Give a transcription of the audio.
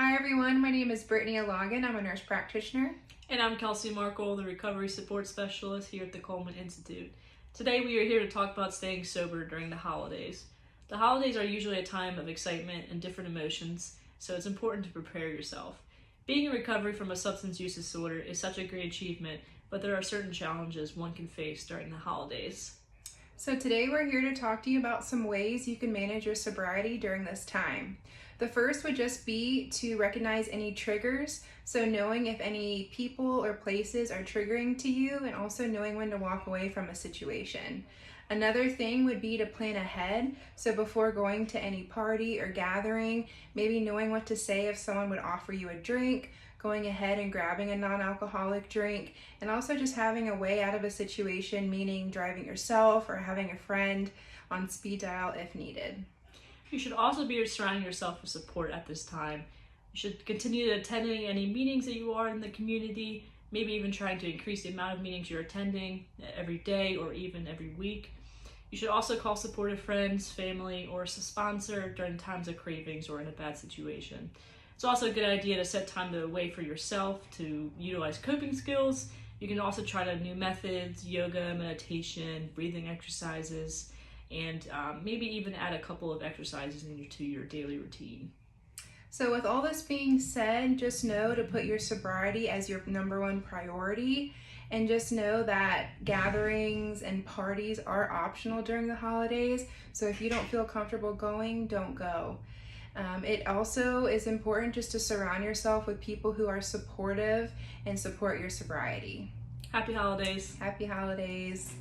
Hi everyone, my name is Brittany Ilagan. I'm a nurse practitioner. And I'm Kelsey Markel, the Recovery Support Specialist here at the Coleman Institute. Today we are here to talk about staying sober during the holidays. The holidays are usually a time of excitement and different emotions, so it's important to prepare yourself. Being in recovery from a substance use disorder is such a great achievement, but there are certain challenges one can face during the holidays. So today we're here to talk to you about some ways you can manage your sobriety during this time. The first would just be to recognize any triggers, so knowing if any people or places are triggering to you and also knowing when to walk away from a situation. Another thing would be to plan ahead, so before going to any party or gathering, maybe knowing what to say if someone would offer you a drink, going ahead and grabbing a non-alcoholic drink, and also just having a way out of a situation, meaning driving yourself or having a friend on speed dial if needed. You should also be surrounding yourself with support at this time. You should continue attending any meetings that you are in the community, maybe even trying to increase the amount of meetings you're attending every day or even every week. You should also call supportive friends, family, or a sponsor during times of cravings or in a bad situation. It's also a good idea to set time away for yourself to utilize coping skills. You can also try new methods, yoga, meditation, breathing exercises, and maybe even add a couple of exercises to your daily routine. So with all this being said, just know to put your sobriety as your number one priority, and just know that gatherings and parties are optional during the holidays. So if you don't feel comfortable going, don't go. It also is important just to surround yourself with people who are supportive and support your sobriety. Happy holidays. Happy holidays.